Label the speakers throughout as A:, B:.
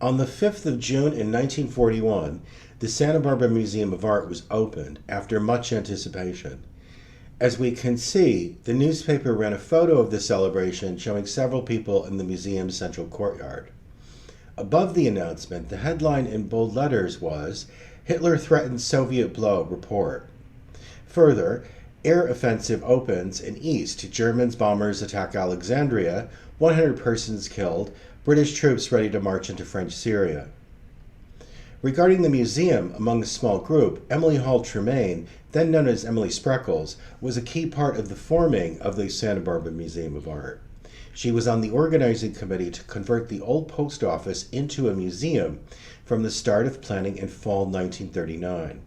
A: On the 5th of June in 1941, the Santa Barbara Museum of Art was opened after much anticipation. As we can see, the newspaper ran a photo of the celebration showing several people in the museum's central courtyard. Above the announcement, the headline in bold letters was, "Hitler Threatens Soviet Blow Report." Further, air offensive opens in east. Germans bombers attack Alexandria, 100 persons killed, British troops ready to march into French Syria. Regarding the museum, among a small group, Emily Hall Tremaine, then known as Emily Spreckels, was a key part of the forming of the Santa Barbara Museum of Art. She was on the organizing committee to convert the old post office into a museum from the start of planning in fall 1939.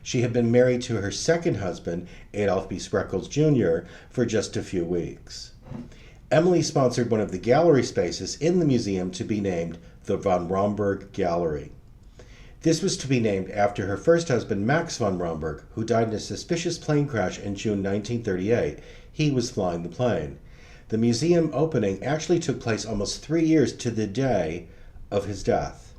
A: She had been married to her second husband, Adolph B. Spreckels Jr., for just a few weeks. Emily sponsored one of the gallery spaces in the museum to be named the von Romberg Gallery. This was to be named after her first husband, Max von Romberg, who died in a suspicious plane crash in June 1938. He was flying the plane. The museum opening actually took place almost 3 years to the day of his death.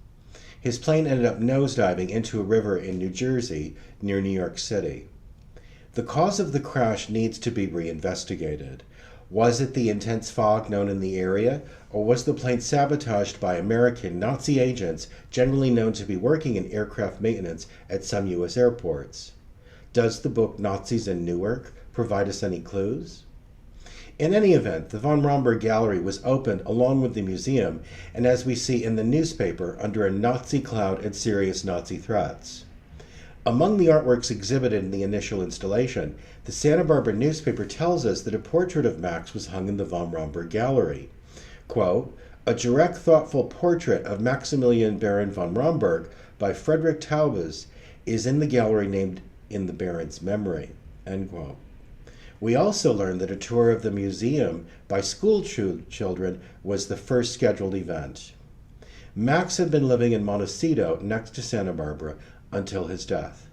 A: His plane ended up nosediving into a river in New Jersey near New York City. The cause of the crash needs to be reinvestigated. Was it the intense fog known in the area, or was the plane sabotaged by American Nazi agents generally known to be working in aircraft maintenance at some U.S. airports? Does the book Nazis in Newark provide us any clues? In any event, the von Romberg Gallery was opened along with the museum, and as we see in the newspaper, under a Nazi cloud and serious Nazi threats. Among the artworks exhibited in the initial installation, the Santa Barbara newspaper tells us that a portrait of Max was hung in the von Romberg Gallery. Quote, "A direct, thoughtful portrait of Maximilian Baron von Romberg by Frederick Taubes is in the gallery named in the Baron's memory." End quote. We also learned that a tour of the museum by school children was the first scheduled event. Max had been living in Montecito next to Santa Barbara until his death.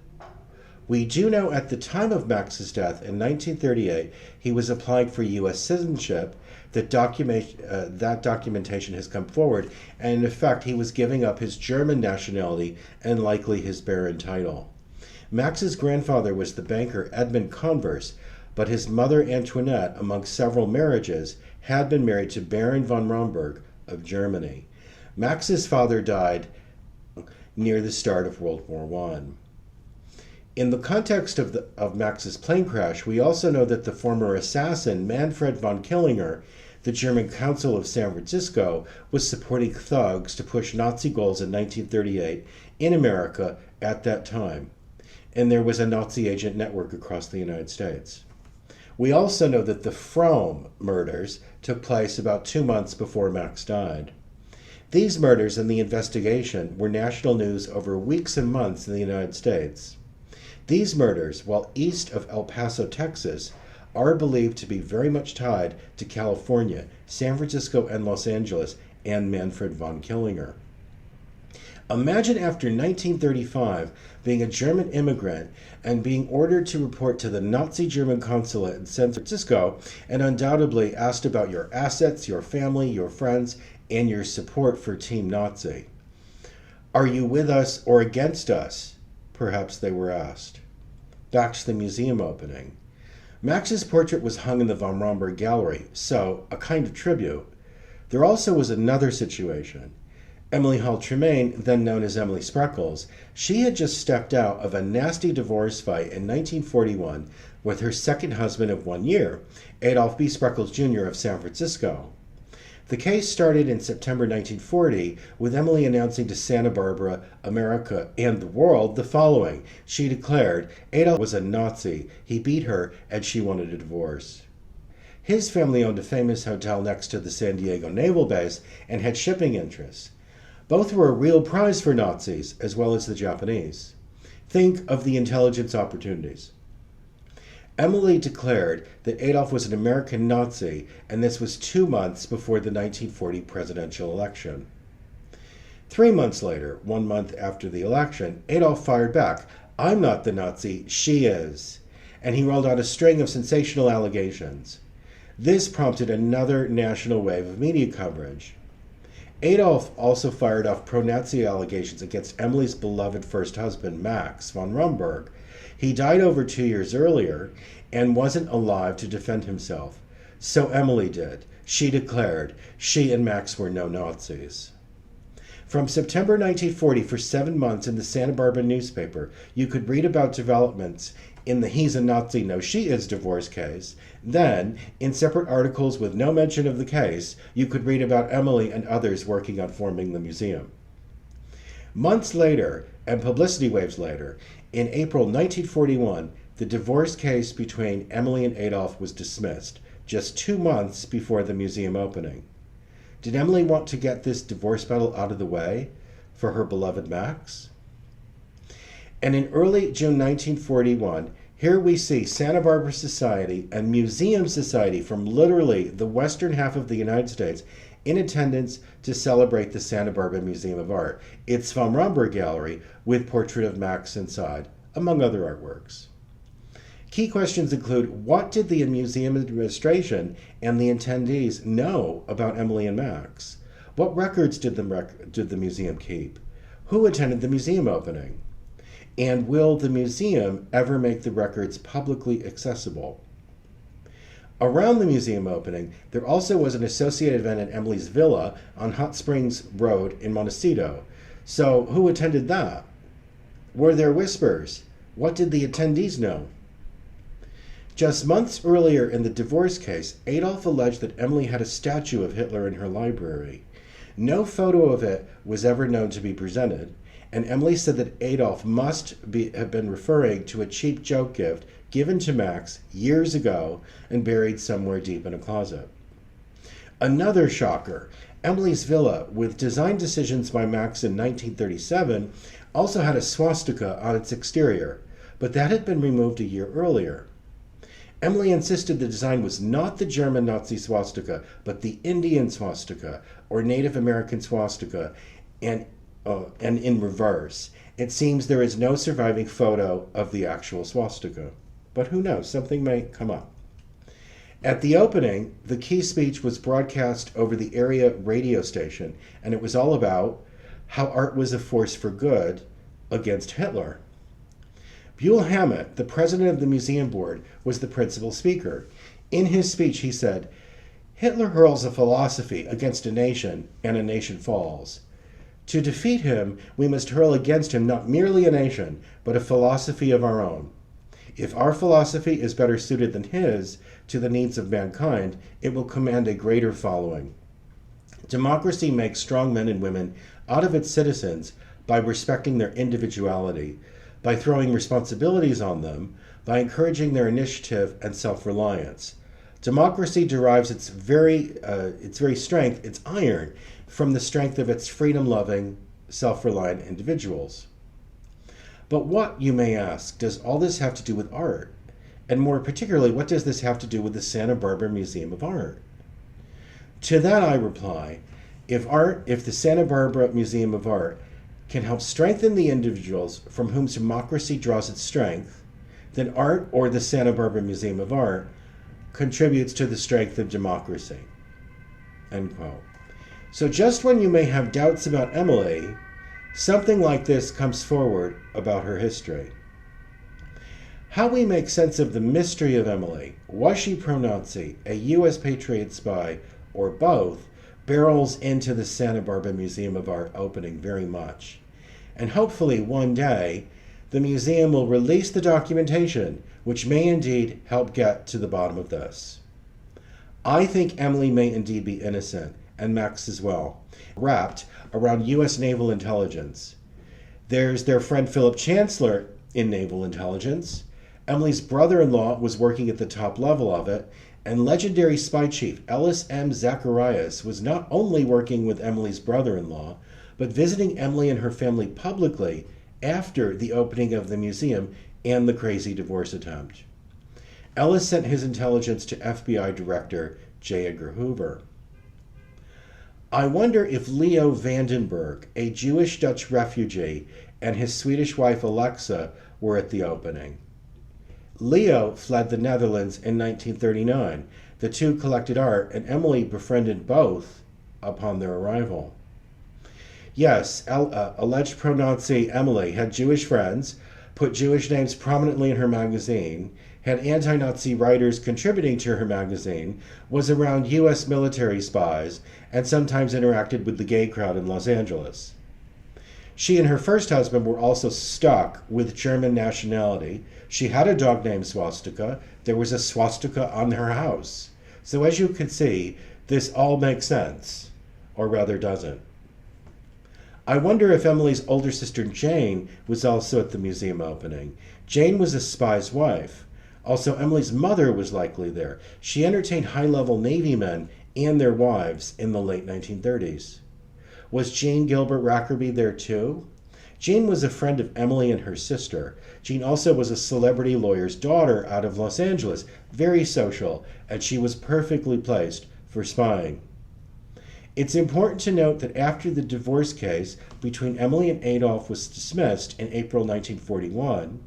A: We do know at the time of Max's death in 1938, he was applying for U.S. citizenship. That documentation has come forward, and in effect, he was giving up his German nationality and likely his Baron title. Max's grandfather was the banker Edmund Converse, but his mother Antoinette, among several marriages, had been married to Baron von Romberg of Germany. Max's father died near the start of World War I. In the context of Max's plane crash, we also know that the former assassin, Manfred von Killinger, the German consul of San Francisco, was supporting thugs to push Nazi goals in 1938 in America at that time, and there was a Nazi agent network across the United States. We also know that the Frome murders took place about 2 months before Max died. These murders and the investigation were national news over weeks and months in the United States. These murders, while east of El Paso, Texas, are believed to be very much tied to California, San Francisco, and Los Angeles, and Manfred von Killinger. Imagine after 1935 being a German immigrant and being ordered to report to the Nazi German consulate in San Francisco and undoubtedly asked about your assets, your family, your friends, and your support for Team Nazi. "Are you with us or against us?" perhaps they were asked. Back to the museum opening. Max's portrait was hung in the von Romberg Gallery, so a kind of tribute. There also was another situation. Emily Hall Tremaine, then known as Emily Spreckels, she had just stepped out of a nasty divorce fight in 1941 with her second husband of 1 year, Adolph B. Spreckels Jr. of San Francisco. The case started in September 1940 with Emily announcing to Santa Barbara, America, and the world the following. She declared, Adolph was a Nazi, he beat her, and she wanted a divorce. His family owned a famous hotel next to the San Diego Naval Base and had shipping interests. Both were a real prize for Nazis, as well as the Japanese. Think of the intelligence opportunities. Emily declared that Adolf was an American Nazi, and this was 2 months before the 1940 presidential election. 3 months later, 1 month after the election, Adolf fired back, "I'm not the Nazi, she is," and he rolled out a string of sensational allegations. This prompted another national wave of media coverage. Adolph also fired off pro-Nazi allegations against Emily's beloved first husband, Max von Romberg. He died over 2 years earlier and wasn't alive to defend himself. So Emily did. She declared she and Max were no Nazis. From September 1940, for 7 months in the Santa Barbara newspaper, you could read about developments in the He's a Nazi, No She Is divorce case. Then, in separate articles with no mention of the case, you could read about Emily and others working on forming the museum. Months later, and publicity waves later, in April 1941, the divorce case between Emily and Adolph was dismissed, just 2 months before the museum opening. Did Emily want to get this divorce battle out of the way for her beloved Max? And in early June 1941, here we see Santa Barbara Society and Museum Society from literally the western half of the United States in attendance to celebrate the Santa Barbara Museum of Art, its von Romberg Gallery with portrait of Max inside, among other artworks. Key questions include, what did the museum administration and the attendees know about Emily and Max? What records did the museum keep? Who attended the museum opening? And will the museum ever make the records publicly accessible? Around the museum opening, there also was an associated event at Emily's villa on Hot Springs Road in Montecito. So who attended that? Were there whispers? What did the attendees know? Just months earlier in the divorce case, Adolph alleged that Emily had a statue of Hitler in her library. No photo of it was ever known to be presented, and Emily said that Adolph must have been referring to a cheap joke gift given to Max years ago and buried somewhere deep in a closet. Another shocker, Emily's villa, with design decisions by Max in 1937, also had a swastika on its exterior, but that had been removed a year earlier. Emily insisted the design was not the German Nazi swastika, but the Indian swastika, or Native American swastika, and in reverse. It seems there is no surviving photo of the actual swastika. But who knows, something may come up. At the opening, the key speech was broadcast over the area radio station, and it was all about how art was a force for good against Hitler. Buell Hammett, the president of the museum board, was the principal speaker. In his speech, he said, "Hitler hurls a philosophy against a nation, and a nation falls. To defeat him, we must hurl against him not merely a nation, but a philosophy of our own. If our philosophy is better suited than his to the needs of mankind, it will command a greater following. Democracy makes strong men and women out of its citizens by respecting their individuality, by throwing responsibilities on them, by encouraging their initiative and self-reliance. Democracy derives its very strength, its iron, from the strength of its freedom-loving, self-reliant individuals." But what, you may ask, does all this have to do with art? And more particularly, what does this have to do with the Santa Barbara Museum of Art? To that I reply, if the Santa Barbara Museum of Art can help strengthen the individuals from whom democracy draws its strength, then art, or the Santa Barbara Museum of Art, contributes to the strength of democracy. End quote. So just when you may have doubts about Emily, something like this comes forward about her history. How we make sense of the mystery of Emily, was she pro-Nazi, a U.S. Patriot spy, or both, barrels into the Santa Barbara Museum of Art opening very much. And hopefully one day, the museum will release the documentation, which may indeed help get to the bottom of this. I think Emily may indeed be innocent, and Max as well, wrapped around U.S. naval intelligence. There's their friend Philip Chancellor in naval intelligence. Emily's brother-in-law was working at the top level of it, and legendary spy chief Ellis M. Zacharias was not only working with Emily's brother-in-law, but visiting Emily and her family publicly after the opening of the museum and the crazy divorce attempt. Ellis sent his intelligence to FBI Director J. Edgar Hoover. I wonder if Leo Vandenberg, a Jewish Dutch refugee, and his Swedish wife Alexa were at the opening. Leo fled the Netherlands in 1939. The two collected art, and Emily befriended both upon their arrival. Yes, alleged pro-Nazi Emily had Jewish friends, put Jewish names prominently in her magazine, had anti-Nazi writers contributing to her magazine, was around U.S. military spies, and sometimes interacted with the gay crowd in Los Angeles. She and her first husband were also stuck with German nationality. She had a dog named Swastika. There was a swastika on her house. So as you can see, this all makes sense, or rather doesn't. I wonder if Emily's older sister Jane was also at the museum opening. Jane was a spy's wife. Also, Emily's mother was likely there. She entertained high-level Navy men and their wives in the late 1930s. Was Jane Gilbert Rackerby there too? Jane was a friend of Emily and her sister. Jane also was a celebrity lawyer's daughter out of Los Angeles, very social, and she was perfectly placed for spying. It's important to note that after the divorce case between Emily and Adolph was dismissed in April 1941,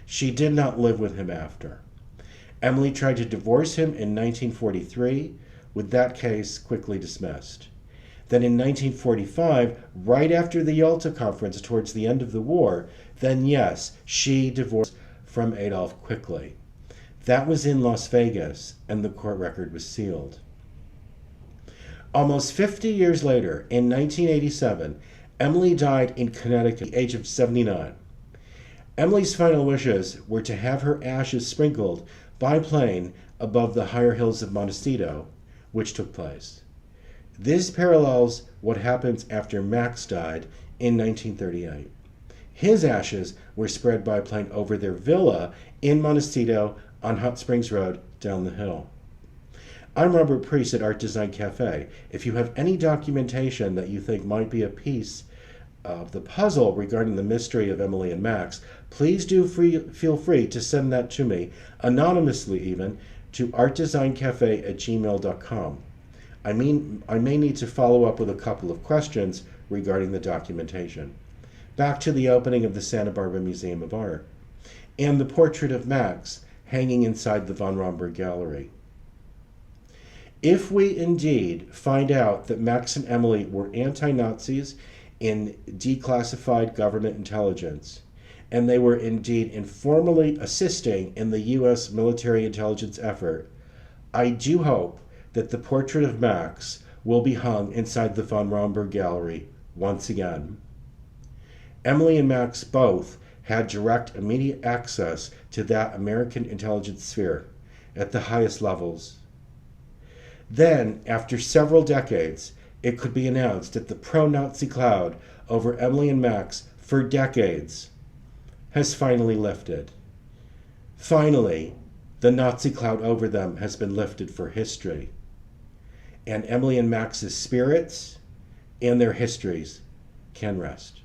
A: she did not live with him after. Emily tried to divorce him in 1943, with that case quickly dismissed. Then in 1945, right after the Yalta Conference towards the end of the war, then yes, she divorced from Adolph quickly. That was in Las Vegas, and the court record was sealed. Almost 50 years later, in 1987, Emily died in Connecticut at the age of 79. Emily's final wishes were to have her ashes sprinkled by plane above the higher hills of Montecito, which took place. This parallels what happens after Max died in 1938. His ashes were spread by plane over their villa in Montecito on Hot Springs Road down the hill. I'm Robert Priest at Art Design Cafe. If you have any documentation that you think might be a piece of the puzzle regarding the mystery of Emily and Max, please do feel free to send that to me, anonymously even, to artdesigncafe@gmail.com. I may need to follow up with a couple of questions regarding the documentation. Back to the opening of the Santa Barbara Museum of Art, and the portrait of Max hanging inside the von Romberg Gallery. If we indeed find out that Max and Emily were anti-Nazis in declassified government intelligence, and they were indeed informally assisting in the U.S. military intelligence effort, I do hope that the portrait of Max will be hung inside the von Romberg Gallery once again. Emily and Max both had direct, immediate access to that American intelligence sphere at the highest levels. Then, after several decades, it could be announced that the pro-Nazi cloud over Emily and Max for decades has finally lifted. Finally, the Nazi cloud over them has been lifted for history. And Emily and Max's spirits and their histories can rest.